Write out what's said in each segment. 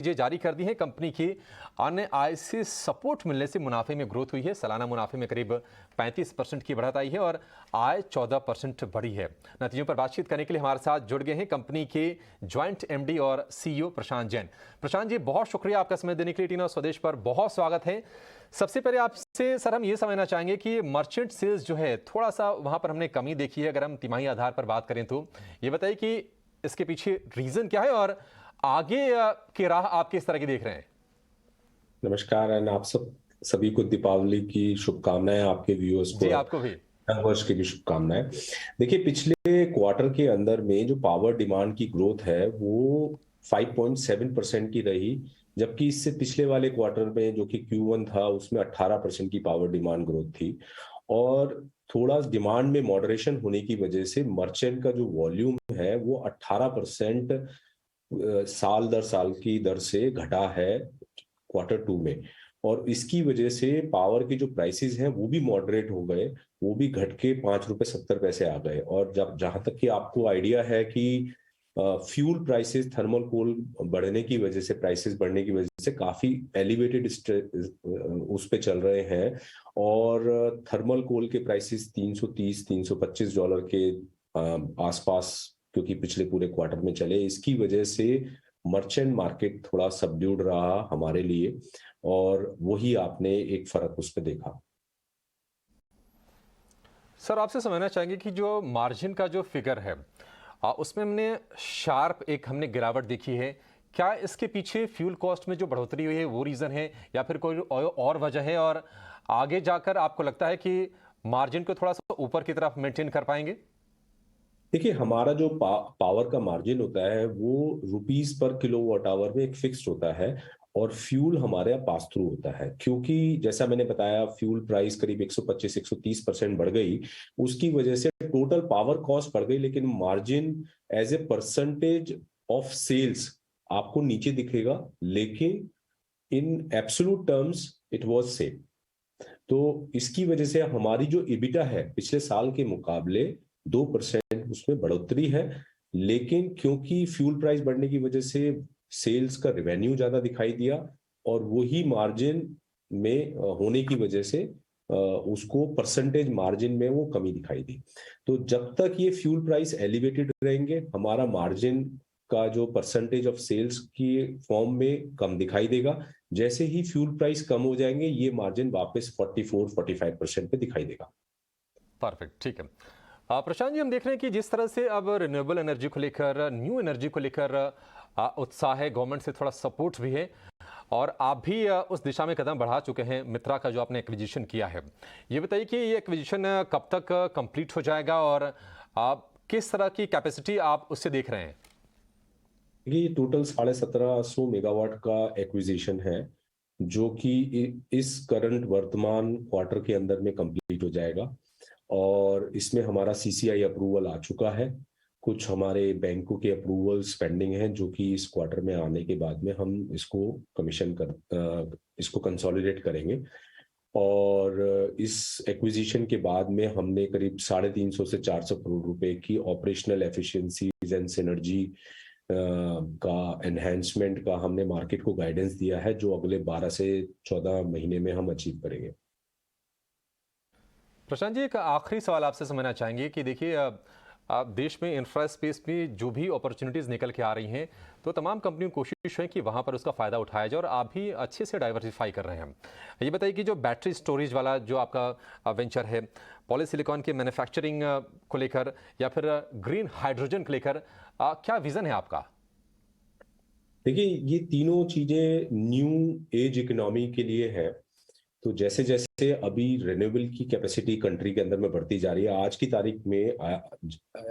जारी कर दी है। कंपनी की अन्य आय से सपोर्ट मिलने से मुनाफे में ग्रोथ हुई है। सालाना मुनाफे में करीब 35% की बढ़त आई है और आय 14% बढ़ी है। नतीजों पर बातचीत करने के लिए हमारे साथ जुड़ गए हैं कंपनी के ज्वाइंट एमडी और सीईओ प्रशांत जैन। प्रशांत जी, बहुत शुक्रिया आपका समय देने के लिए। टीना स्वदेश पर बहुत स्वागत है। सबसे पहले आपसे सर हम ये समझना चाहेंगे कि मर्चेंट सेल्स जो है थोड़ा सा वहां पर हमने कमी देखी है, अगर हम तिमाही आधार पर बात करें तो ये बताइए कि इसके पीछे रीजन क्या है और आगे की राह आप किस तरह की देख रहे हैं? नमस्कार एंड आप सभी को दीपावली की शुभकामनाएं, आपके व्यूअर्स को जी, आपको भी। नव वर्ष की भी शुभकामनाएं। देखिए, पिछले क्वार्टर के अंदर में जो पावर डिमांड की ग्रोथ है वो 5.7% की रही, जबकि इससे पिछले वाले क्वार्टर में जो कि Q1 था उसमें 18% की पावर डिमांड ग्रोथ थी। और थोड़ा डिमांड में मॉडरेशन होने की वजह से मर्चेंट का जो वॉल्यूम है वो 18% साल दर साल की दर से घटा है Q2 में। और इसकी वजह से पावर के जो प्राइसेस हैं वो भी मॉडरेट हो गए, वो भी घट के ₹5.70 आ गए। और जब जहां तक कि आपको आइडिया है कि फ्यूल प्राइसेस, थर्मल कोल बढ़ने की वजह से, प्राइसेस बढ़ने की वजह से काफी एलिवेटेड उस पे चल रहे हैं। और थर्मल कोल के प्राइसेस $330-325 के आसपास, क्योंकि पिछले पूरे क्वार्टर में चले, इसकी वजह से मर्चेंट मार्केट थोड़ा सबड्यूड रहा हमारे लिए। और वही आपने एक फर्क उस पर देखा। सर, आपसे समझना चाहेंगे कि जो मार्जिन का जो फिगर है उसमें हमने शार्प एक हमने गिरावट देखी है। क्या इसके पीछे फ्यूल कॉस्ट में जो बढ़ोतरी हुई है वो रीजन है या फिर कोई और वजह है, और आगे जाकर आपको लगता है कि मार्जिन को थोड़ा सा ऊपर की तरफ मेंटेन कर पाएंगे? देखिए, हमारा जो पावर का मार्जिन होता है वो रुपीस पर किलोवाट आवर में एक फिक्स्ड होता है। और फ्यूल हमारे यहाँ पास थ्रू होता है, क्योंकि जैसा मैंने बताया फ्यूल प्राइस करीब 125-130% बढ़ गई। उसकी वजह से टोटल पावर कॉस्ट बढ़ गई, लेकिन margin as a percentage of sales आपको नीचे दिखेगा, लेकिन in absolute terms it was same. तो इसकी वजह से हमारी जो इबिटा है पिछले साल के मुकाबले 2% उसमें बढ़ोतरी है। लेकिन क्योंकि फ्यूल प्राइस बढ़ने की वजह से सेल्स का रेवेन्यू ज्यादा दिखाई दिया, और वही मार्जिन में होने की वजह से उसको परसेंटेज मार्जिन में वो कमी दिखाई दी। तो जब तक ये फ्यूल प्राइस एलिवेटेड रहेंगे, हमारा मार्जिन का जो परसेंटेज ऑफ सेल्स की फॉर्म में कम दिखाई देगा। जैसे ही फ्यूल प्राइस कम हो जाएंगे, ये मार्जिन वापस 44-45% पे दिखाई देगा। परफेक्ट, ठीक है। प्रशांत जी, हम देख रहे हैं कि जिस तरह से अब रिन्यूएबल एनर्जी को लेकर, न्यू एनर्जी को लेकर उत्साह है, गवर्नमेंट से थोड़ा सपोर्ट भी है और आप भी उस दिशा में कदम बढ़ा चुके हैं। मित्रा का जो आपने एक्विजिशन किया है, ये बताइए कि ये एक्विजिशन कब तक कंप्लीट हो जाएगा और आप किस तरह की कैपेसिटी आप उससे देख रहे हैं? ये टोटल 1750 मेगावाट का एक्विजिशन है, जो कि इस करंट वर्तमान क्वार्टर के अंदर में कंप्लीट हो जाएगा। और इसमें हमारा सीसीआई अप्रूवल आ चुका है। कुछ हमारे बैंकों के अप्रूवल्स पेंडिंग हैं, जो कि इस क्वार्टर में आने के बाद में हम इसको कंसोलिडेट करेंगे। और इस एक्विजिशन के बाद में हमने करीब 350 से 400 करोड़ रुपए की ऑपरेशनल एफिशिएंसीज एंड सिनर्जी का एनहेंसमेंट का हमने मार्केट को गाइडेंस दिया है, जो अगले 12 से 14 महीने में हम अचीव करेंगे। प्रशांत जी, एक आखिरी सवाल आपसे समझना चाहेंगे कि देखिए आप देश में इंफ्रा स्पेस में जो भी अपॉर्चुनिटीज निकल के आ रही हैं, तो तमाम कंपनियों की कोशिश है कि वहां पर उसका फायदा उठाया जाए और आप भी अच्छे से डाइवर्सिफाई कर रहे हैं। ये बताइए कि जो बैटरी स्टोरेज वाला जो आपका वेंचर है, पॉलीसिलिकॉन के मैन्युफैक्चरिंग को लेकर या फिर ग्रीन हाइड्रोजन को लेकर क्या विजन है आपका? देखिए, ये तीनों चीजें न्यू एज इकोनॉमी के लिए है। तो जैसे जैसे अभी रिन्यूएबल की कैपेसिटी कंट्री के अंदर में बढ़ती जा रही है, आज की तारीख में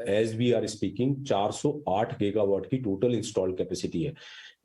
as we are speaking 408 gigawatt की टोटल इंस्टॉल्ड कैपेसिटी है,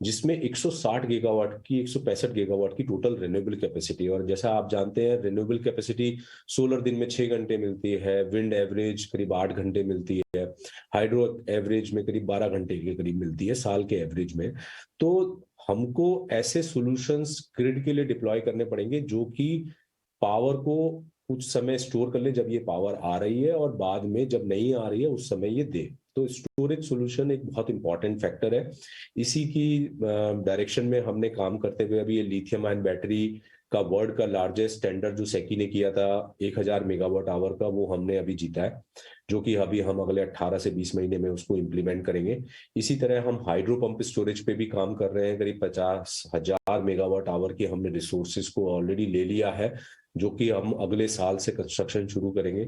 जिसमें 160 गीगावाट की 165 गीगावाट की टोटल रिन्यूएबल कैपेसिटी है। और जैसा आप जानते हैं, रिन्यूएबल कैपेसिटी सोलर दिन में 6 घंटे मिलती है, विंड एवरेज करीब 8 घंटे मिलती है, हाइड्रो एवरेज में करीब 12 घंटे के करीब मिलती है साल के एवरेज में। तो हमको ऐसे सॉल्यूशंस ग्रिड के लिए डिप्लॉय करने पड़ेंगे, जो कि पावर को कुछ समय स्टोर कर ले जब ये पावर आ रही है, और बाद में जब नहीं आ रही है उस समय ये दे। तो स्टोरेज सॉल्यूशन एक बहुत इंपॉर्टेंट फैक्टर है। इसी की डायरेक्शन में हमने काम करते हुए अभी ये लिथियम आयन बैटरी का वर्ल्ड का लार्जेस्ट टेंडर जो सेकी ने किया था 1000 मेगावाट आवर का, वो हमने अभी जीता है, जो कि अभी हम अगले 18 से 20 महीने में उसको इम्प्लीमेंट करेंगे। इसी तरह हम हाइड्रो पंप स्टोरेज पे भी काम कर रहे हैं। करीब 50,000 मेगावाट आवर के हमने रिसोर्सेज को ऑलरेडी ले लिया है, जो कि हम अगले साल से कंस्ट्रक्शन शुरू करेंगे।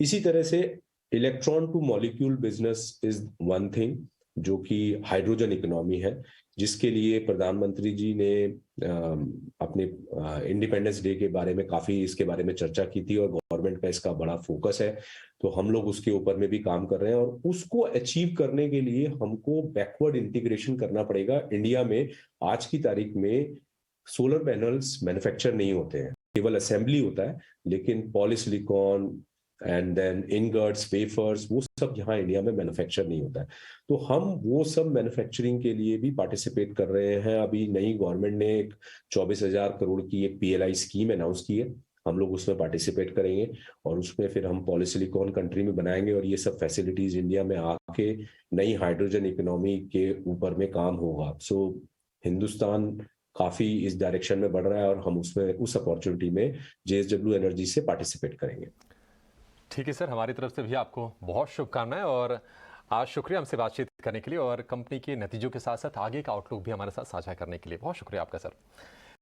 इसी तरह से electron two molecule business is one thing, जो कि हाइड्रोजन इकोनॉमी है, जिसके लिए प्रधानमंत्री जी ने अपने इंडिपेंडेंस डे के बारे में काफी इसके बारे में चर्चा की थी और गवर्नमेंट का इसका बड़ा फोकस है। तो हम लोग उसके ऊपर में भी काम कर रहे हैं और उसको अचीव करने के लिए हमको बैकवर्ड इंटीग्रेशन करना पड़ेगा। इंडिया में आज की तारीख में सोलर पैनल्स मैन्युफैक्चर नहीं होते हैं, केवल असेंबली होता है, लेकिन polysilicon and then ingots, wafers, वो सब यहाँ इंडिया में मैन्युफैक्चर नहीं होता है। तो हम वो सब मैन्युफैक्चरिंग के लिए भी पार्टिसिपेट कर रहे हैं। अभी नई गवर्नमेंट ने एक 24,000 करोड़ की एक PLI स्कीम अनाउंस की है, हम लोग उसमें पार्टिसिपेट करेंगे और उसमें फिर हम पॉलीसिलिकॉन कंट्री में बनाएंगे और ये सब फैसिलिटीज इंडिया में आके नई हाइड्रोजन इकोनॉमी के ऊपर में काम होगा। सो हिंदुस्तान काफी इस डायरेक्शन में बढ़ रहा है और हम उसमें उस अपॉर्चुनिटी में JSW एनर्जी से पार्टिसिपेट करेंगे। ठीक है सर, हमारी तरफ से भी आपको बहुत शुभकामनाएं और आज शुक्रिया हमसे बातचीत करने के लिए और कंपनी के नतीजों के साथ साथ आगे का आउटलुक भी हमारे साथ साझा करने के लिए बहुत शुक्रिया आपका सर।